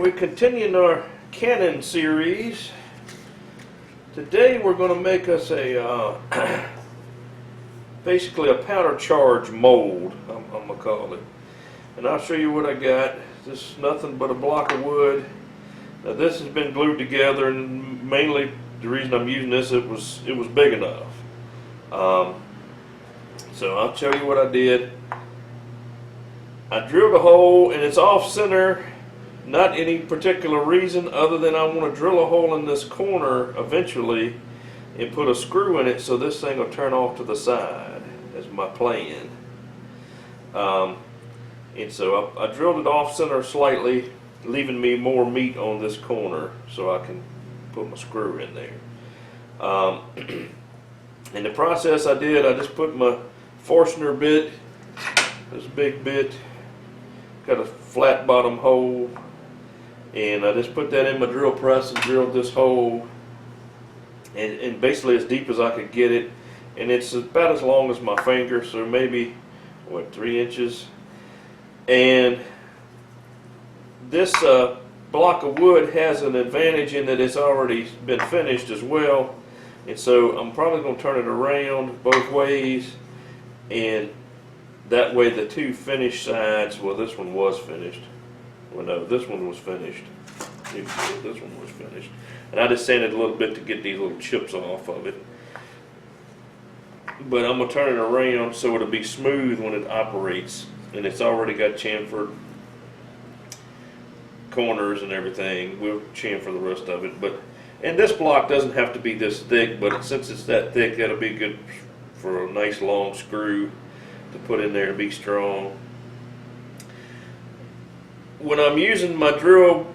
we're continuing our cannon series. Today we're going to make us a basically a powder charge mold, I'm going to call it. And I'll show you what I got. This is nothing but a block of wood. Now this has been glued together, and mainly the reason I'm using this, it was big enough. So I'll show you what I did. I drilled a hole, and it's off center. Not any particular reason other than I want to drill a hole in this corner eventually and put a screw in it so this thing will turn off to the side. That's my plan. And so I drilled it off center slightly, leaving me more meat on this corner so I can put my screw in there. In the process I just put my Forstner bit, this big bit, got a flat bottom hole, and I just put that in my drill press and drilled this hole, and basically as deep as I could get it, and it's about as long as my finger, so maybe what, 3 inches. And this block of wood has an advantage in that it's already been finished as well, and so I'm probably going to turn it around both ways, and that way the two finished sides, well, this one was finished. Well, no, this one was finished. This one was finished. And I just sanded a little bit to get these little chips off of it. But I'm going to turn it around so it'll be smooth when it operates. And it's already got chamfered corners and everything. We'll chamfer the rest of it. And this block doesn't have to be this thick, but since it's that thick, that'll be good for a nice long screw to put in there to be strong. When I'm using my drill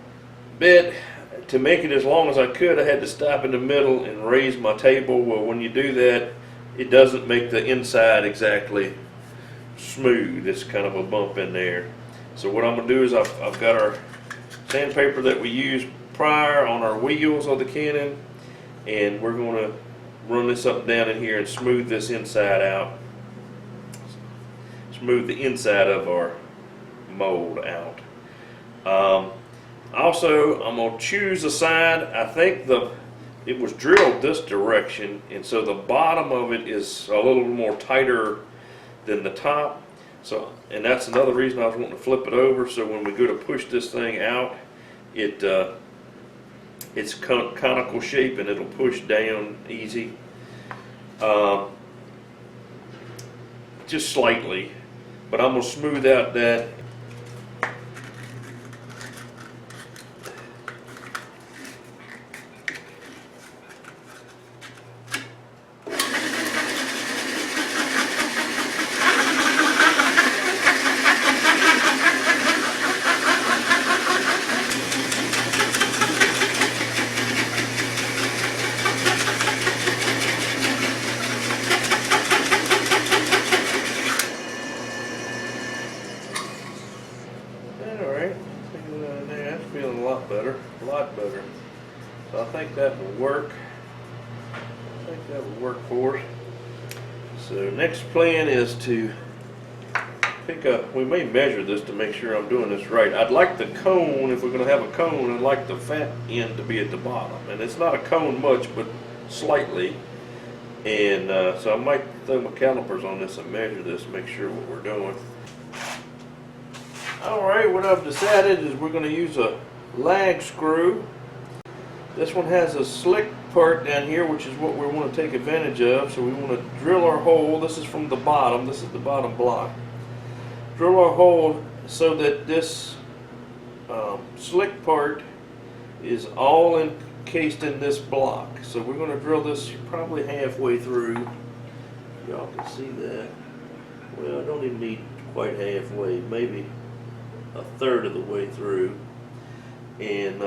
bit to make it as long as I could, I had to stop in the middle and raise my table. Well, when you do that, it doesn't make the inside exactly smooth. It's kind of a bump in there. So what I'm going to do is I've got our sandpaper that we used prior on our wheels of the cannon, and we're going to run this up and down in here and smooth this inside out. Smooth the inside of our mold out. Also, I'm going to choose a side. I think it was drilled this direction, and so the bottom of it is a little more tighter than the top. So, and that's another reason I was wanting to flip it over, so when we go to push this thing out, it's conical shape and it'll push down easy. Just slightly, but I'm going to smooth out that. Feeling a lot better. So I think that will work. For us. So next plan is to pick up, we may measure this to make sure I'm doing this right. I'd like the cone, if we're going to have a cone, I'd like the fat end to be at the bottom. And it's not a cone much, but slightly. And so I might throw my calipers on this and measure this, make sure what we're doing. Alright, what I've decided is we're going to use a lag screw. This one has a slick part down here, which is what we want to take advantage of. So we want to drill our hole. This is from the bottom. This is the bottom block. Drill our hole so that this slick part is all encased in this block. So we're going to drill this probably halfway through. Y'all can see that. Well, I don't even need quite halfway. Maybe a third of the way through, and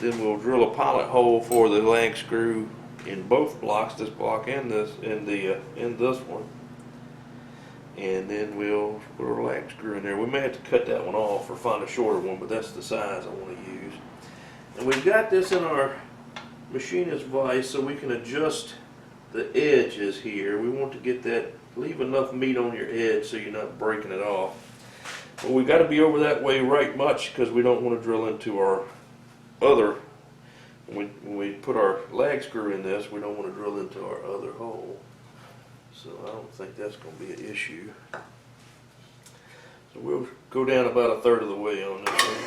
then we'll drill a pilot hole for the lag screw in both blocks, this block and this, in this one, and then we'll put our lag screw in there. We may have to cut that one off or find a shorter one, but that's the size I want to use. And we've got this in our machinist vise so we can adjust the edges here. We want to get that, leave enough meat on your edge so you're not breaking it off. Well, we got to be over that way right much because we don't want to drill into our other, when we put our lag screw in this, we don't want to drill into our other hole. So I don't think that's going to be an issue. So we'll go down about 1/3 of the way on this one.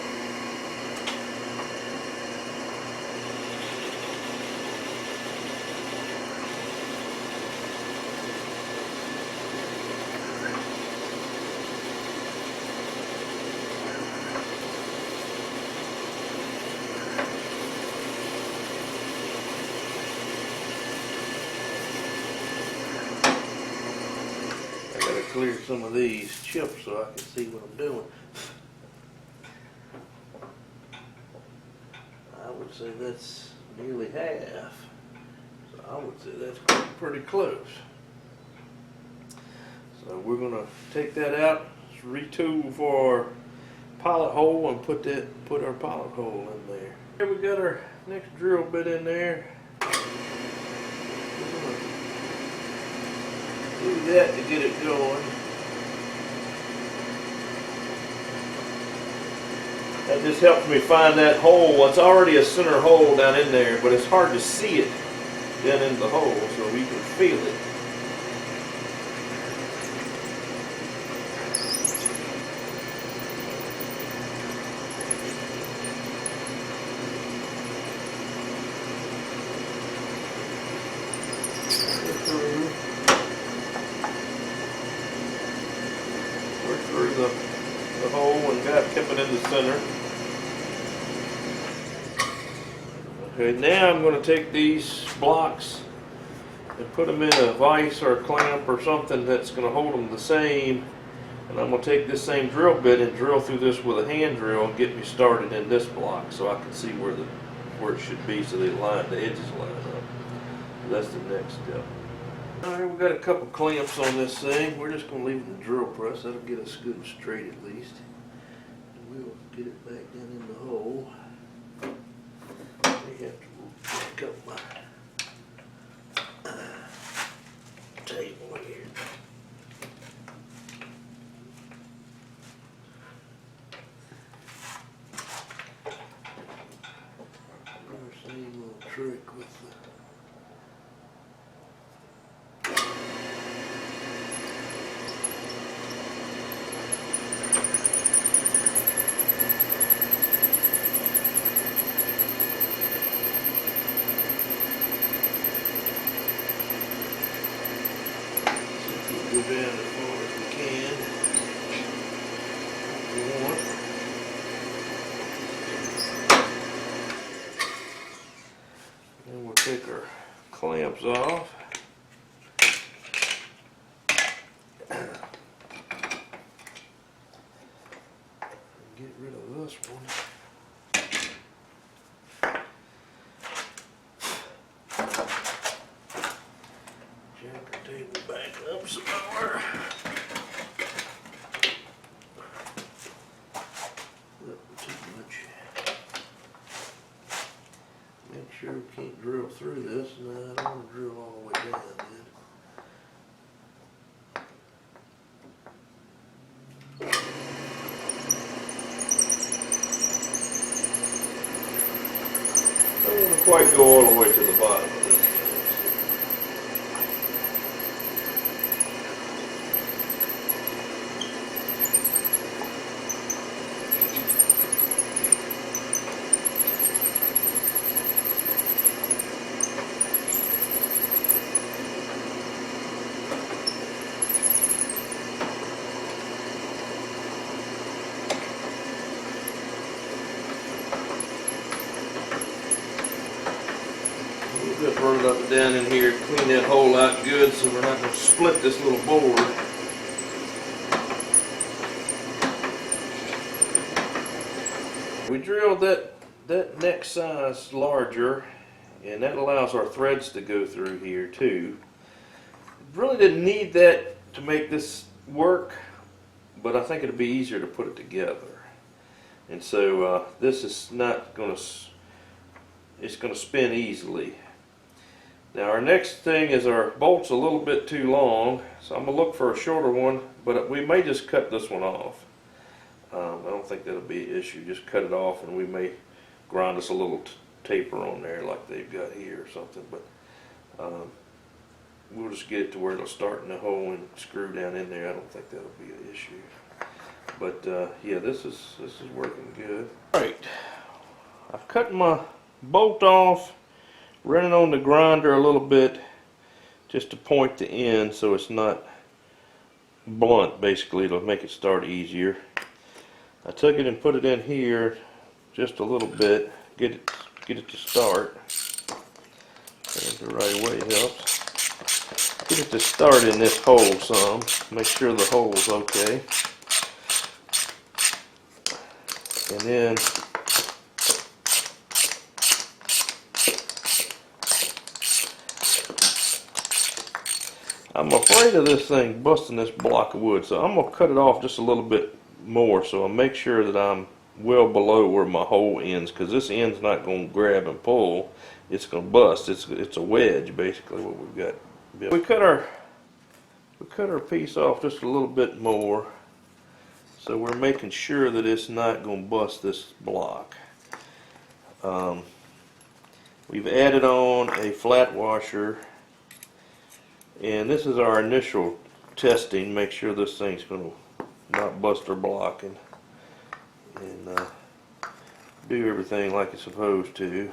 Clear some of these chips so I can see what I'm doing. I would say that's nearly half. So I would say that's pretty close. So we're going to take that out, retool for our pilot hole, and put our pilot hole in there. Here we got our next drill bit in there. Do that to get it going. That just helps me find that hole. It's already a center hole down in there, but it's hard to see it down in the hole, so we can feel it. Through the hole and kept it in the center. Okay, now I'm going to take these blocks and put them in a vise or a clamp or something that's going to hold them the same. And I'm going to take this same drill bit and drill through this with a hand drill and get me started in this block so I can see where it should be so the edges line up. So that's the next step. Alright, we've got a couple clamps on this thing. We're just going to leave it in the drill press. That'll get us good and straight at least. And we'll get it back down in the hole. I have to back up my table here. Same little trick with the go down as far as we can. Then we'll take our clamps off. Get rid of this one. Jack the table back up some more. Not too much. Make sure we can't drill through this. No, I don't want to drill all the way down, man. I don't want to quite go all the way to the bottom of this. Just run it up and down in here, clean that hole out good so we're not going to split this little board. We drilled that next size larger, and that allows our threads to go through here too. Really didn't need that to make this work, but I think it'll be easier to put it together. And so this is not going to, it's going to spin easily. Now our next thing is our bolt's a little bit too long, so I'm going to look for a shorter one, but we may just cut this one off. I don't think that'll be an issue. Just cut it off, and we may grind us a little taper on there like they've got here or something. But we'll just get it to where it'll start in the hole and screw down in there. I don't think that'll be an issue. But yeah, this is working good. All right, I've cut my bolt off, running on the grinder a little bit just to point the end so it's not blunt. Basically, it'll make it start easier. I took it and put it in here just a little bit, get it to start. And the right way helps. Get it to start in this hole some. Make sure the hole's okay. And then I'm afraid of this thing busting this block of wood, so I'm going to cut it off just a little bit more so I'll make sure that I'm well below where my hole ends, because this end's not going to grab and pull. It's going to bust. It's a wedge basically what we've got. We cut our piece off just a little bit more, so we're making sure that it's not going to bust this block. We've added on a flat washer, and this is our initial testing. Make sure this thing's going to not bust our block and do everything like it's supposed to.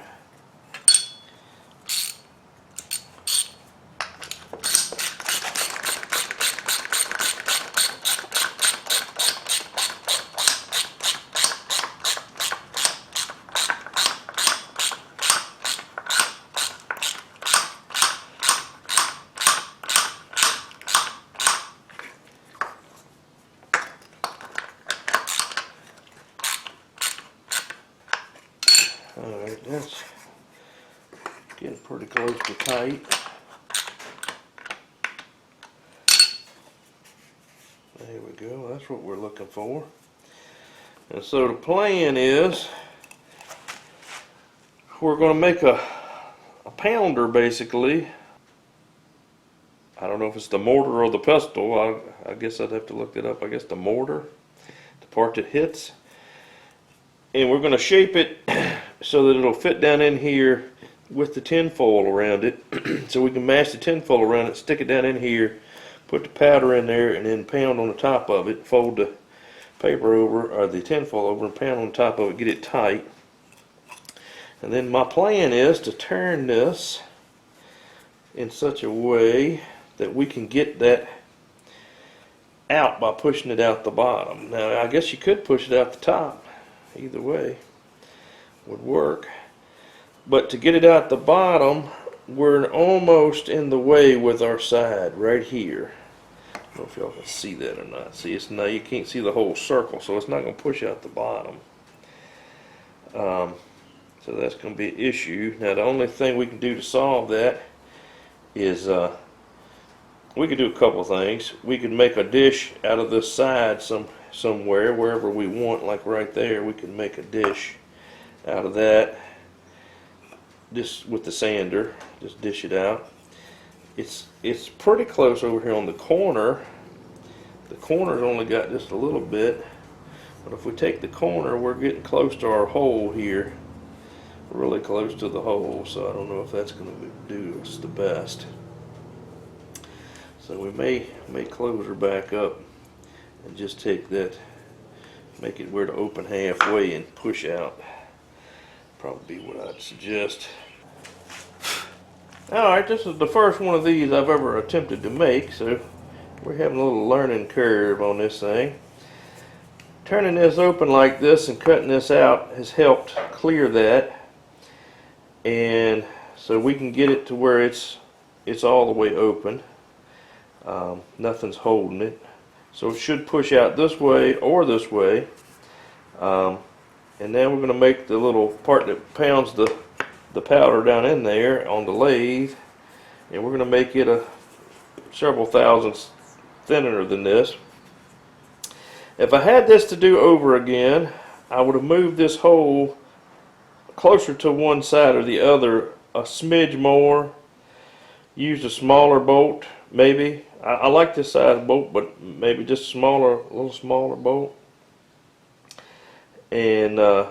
Alright, that's getting pretty close to tight. There we go, that's what we're looking for. And so the plan is we're going to make a pounder basically. I don't know if it's the mortar or the pestle. I guess I'd have to look that up. I guess the mortar, the part that hits. And we're going to shape it so that it'll fit down in here with the tin foil around it. So we can mash the tin foil around it, stick it down in here, put the powder in there, and then pound on the top of it. Fold the paper over, or the tin foil over, and pound on top of it, get it tight. And then my plan is to turn this in such a way that we can get that out by pushing it out the bottom. Now I guess you could push it out the top. Either way would work, but to get it out the bottom, we're almost in the way with our side right here. I don't know if y'all can see that or not. See, it's now you can't see the whole circle, so it's not going to push out the bottom. So that's going to be an issue. Now the only thing we can do to solve that is we could do a couple things. We could make a dish out of this side somewhere, wherever we want, like right there. We can make a dish out of that just with the sander, just dish it out. It's pretty close over here on the corner. The corner's only got just a little bit, but if we take the corner, we're getting close to our hole here, really close to the hole, so I don't know if that's going to do us the best. So we may close her back up and just take that, make it where to open halfway and push out. Probably be what I'd suggest. Alright, this is the first one of these I've ever attempted to make, so we're having a little learning curve on this thing. Turning this open like this and cutting this out has helped clear that, and so we can get it to where it's all the way open. Nothing's holding it, so it should push out this way or this way. And now we're going to make the little part that pounds the powder down in there on the lathe, and we're going to make it a several thousandths thinner than this. If I had this to do over again, I would have moved this hole closer to one side or the other a smidge more, used a smaller bolt maybe. I like this size bolt, but maybe just a little smaller bolt. and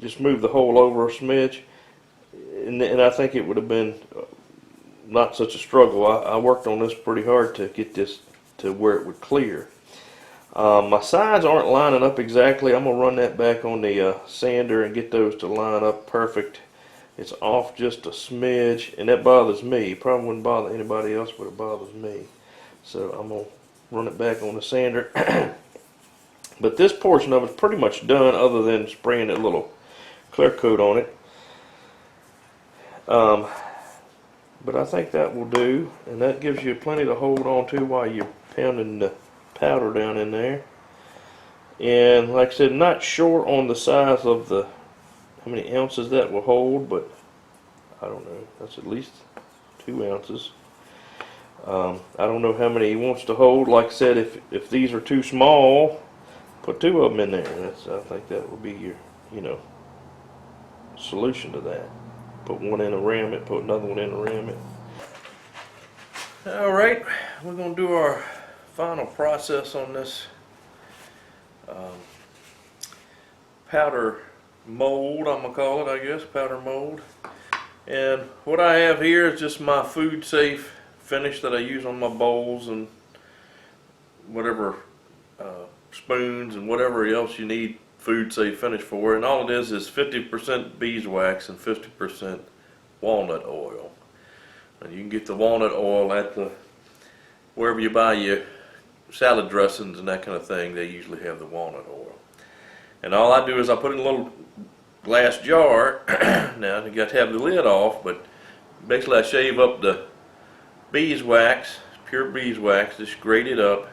just move the hole over a smidge, and I think it would have been not such a struggle. I worked on this pretty hard to get this to where it would clear. My sides aren't lining up exactly. I'm going to run that back on the sander and get those to line up perfect. It's off just a smidge, and that bothers me. Probably wouldn't bother anybody else, but it bothers me. So I'm going to run it back on the sander. But this portion of it's pretty much done, other than spraying a little clear coat on it. But I think that will do, and that gives you plenty to hold on to while you're pounding the powder down in there. And like I said, not sure on the size of the how many ounces that will hold, but I don't know. That's at least 2 ounces. I don't know how many he wants to hold. Like I said, if these are too small, put 2 of them in there. I think that will be your, solution to that. Put one in and ram it, put another one in and ram it. Alright, we're going to do our final process on this powder mold, I'm going to call it, I guess, powder mold. And what I have here is just my food safe finish that I use on my bowls and whatever spoons and whatever else you need food safe finish for. And all it is 50% beeswax and 50% walnut oil. And you can get the walnut oil at wherever you buy your salad dressings and that kind of thing. They usually have the walnut oil. And all I do is I put it in a little glass jar. Now you got to have the lid off, but basically I shave up the beeswax, pure beeswax, just grate it up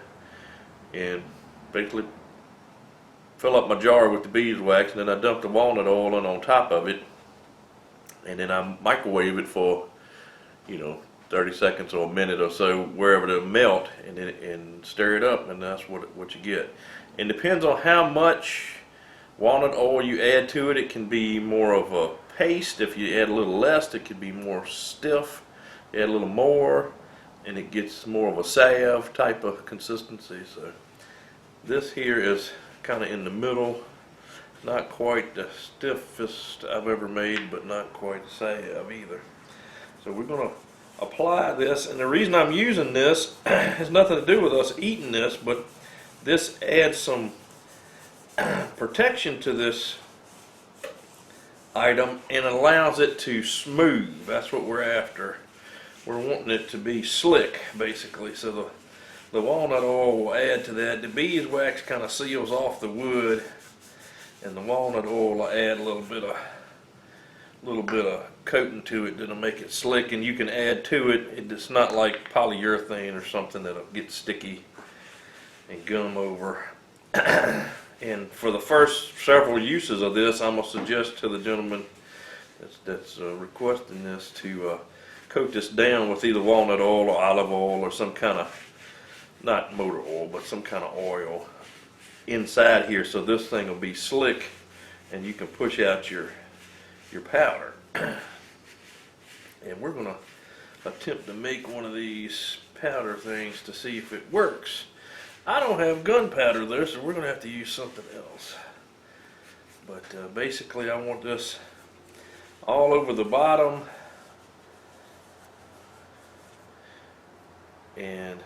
and basically fill up my jar with the beeswax, and then I dump the walnut oil in on top of it, and then I microwave it for 30 seconds or a minute or so, wherever it'll melt, and stir it up, and that's what you get. And depends on how much walnut oil you add to it. It can be more of a paste. If you add a little less, it could be more stiff. Add a little more, and it gets more of a salve type of consistency. So this here is kind of in the middle, not quite the stiffest I've ever made, but not quite salve either. So we're going to apply this, and the reason I'm using this has nothing to do with us eating this, but this adds some protection to this item and allows it to smooth. That's what we're after. We're wanting it to be slick, basically. So the walnut oil will add to that. The beeswax kind of seals off the wood, and the walnut oil will add a little bit of coating to it that'll make it slick. And you can add to it. It's not like polyurethane or something that'll get sticky and gum over. And for the first several uses of this, I'm going to suggest to the gentleman that's requesting this to coat this down with either walnut oil or olive oil or some kind of, not motor oil, but some kind of oil inside here, so this thing will be slick and you can push out your powder. And we're going to attempt to make one of these powder things to see if it works. I don't have gunpowder there, so we're going to have to use something else. But basically I want this all over the bottom and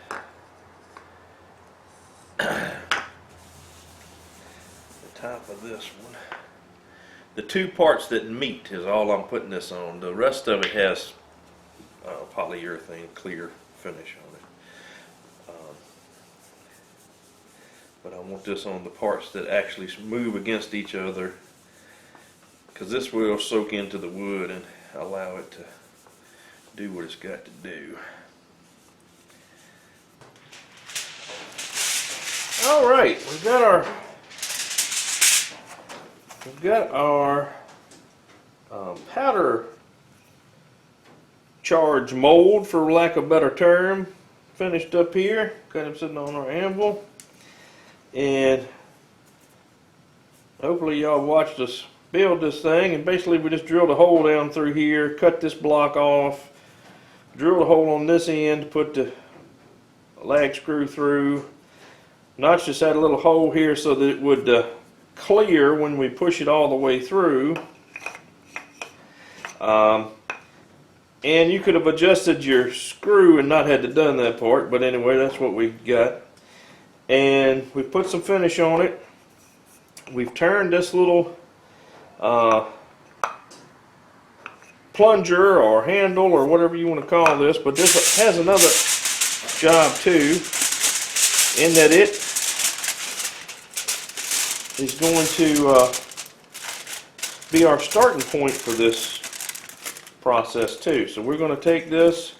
the top of this one. The 2 parts that meet is all I'm putting this on. The rest of it has polyurethane clear finish on it. But I want this on the parts that actually move against each other, because this will soak into the wood and allow it to do what it's got to do. All right, we've got our powder charge mold, for lack of a better term, finished up here. Got him sitting on our anvil. And hopefully y'all watched us build this thing. And basically we just drilled a hole down through here, cut this block off, drilled a hole on this end, put the lag screw through. Notch just had a little hole here so that it would clear when we push it all the way through. And you could have adjusted your screw and not had to done that part, but anyway, that's what we got. And we put some finish on it. We've turned this little plunger or handle or whatever you want to call this, but this has another job too, in that it is going to be our starting point for this process too. So we're going to take this,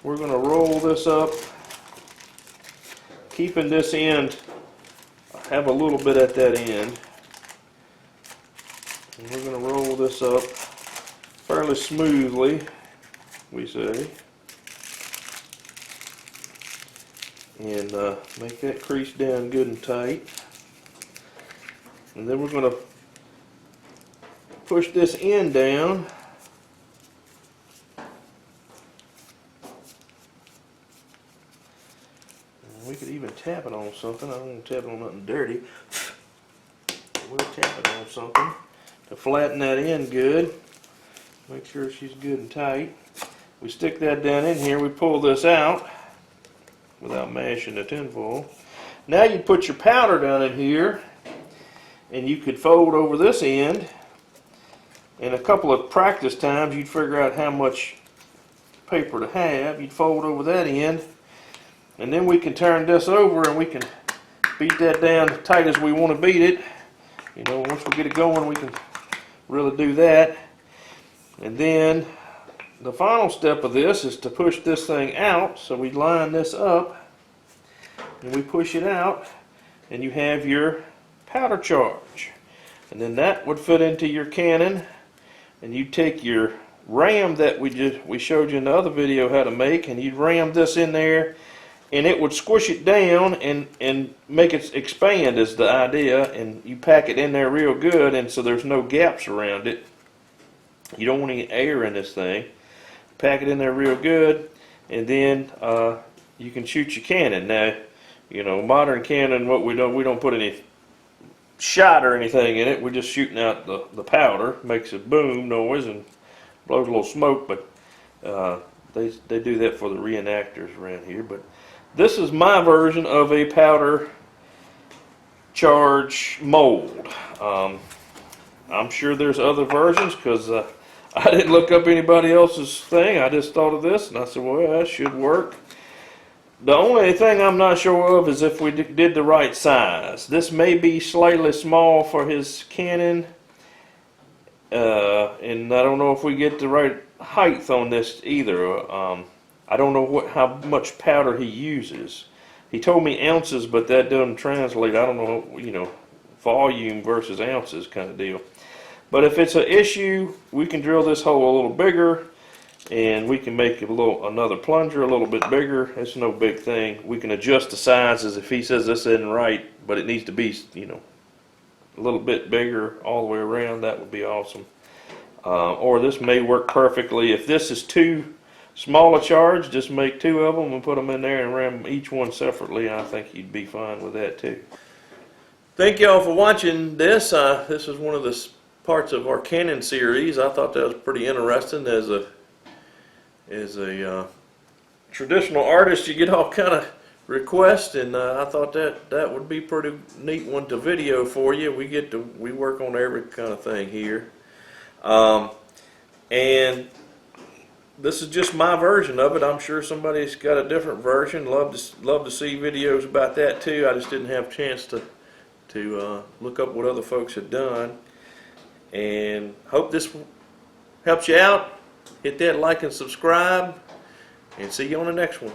we're going to roll this up, keeping this end, have a little bit at that end, and we're going to roll this up fairly smoothly, we say, and make that crease down good and tight. And then we're going to push this end down. We could even tap it on something. I don't want to tap it on nothing dirty. We'll tap it on something to flatten that end good. Make sure she's good and tight. We stick that down in here. We pull this out without mashing the tinfoil. Now you put your powder down in here, and you could fold over this end. In a couple of practice times, you'd figure out how much paper to have. You'd fold over that end, and then we can turn this over and we can beat that down as tight as we want to beat it. You know, once we get it going, we can really do that. And then the final step of this is to push this thing out. So we line this up and we push it out, and you have your powder charge. And then that would fit into your cannon, and you take your ram that we showed you in the other video how to make, and you'd ram this in there, and it would squish it down and make it expand is the idea, and you pack it in there real good, and so there's no gaps around it. You don't want any air in this thing. Pack it in there real good, and then you can shoot your cannon. Now, you know, modern cannon, what we don't put any shot or anything in it. We're just shooting out the powder. Makes a boom noise and blows a little smoke, but they do that for the reenactors around here. But this is my version of a powder charge mold. I'm sure there's other versions, because I didn't look up anybody else's thing. I just thought of this, and I said, well, that should work. The only thing I'm not sure of is if we did the right size. This may be slightly small for his cannon, and I don't know if we get the right height on this either. I don't know how much powder he uses. He told me ounces, but that doesn't translate. I don't know, you know, volume versus ounces kind of deal. But if it's an issue, we can drill this hole a little bigger, and we can make another plunger a little bit bigger. It's no big thing. We can adjust the sizes if he says this isn't right, but it needs to be, you know, a little bit bigger all the way around. That would be awesome. Or this may work perfectly. If this is too small a charge, just make two of them and put them in there and ram each one separately. I think you'd be fine with that too. Thank y'all for watching this. This is one of the parts of our cannon series. I thought that was pretty interesting. As a traditional artist, you get all kind of requests, and I thought that would be pretty neat one to video for you. We work on every kind of thing here, and this is just my version of it. I'm sure somebody's got a different version. Love to see videos about that too. I just didn't have a chance to look up what other folks had done, and hope this helps you out. Hit that like and subscribe, and see you on the next one.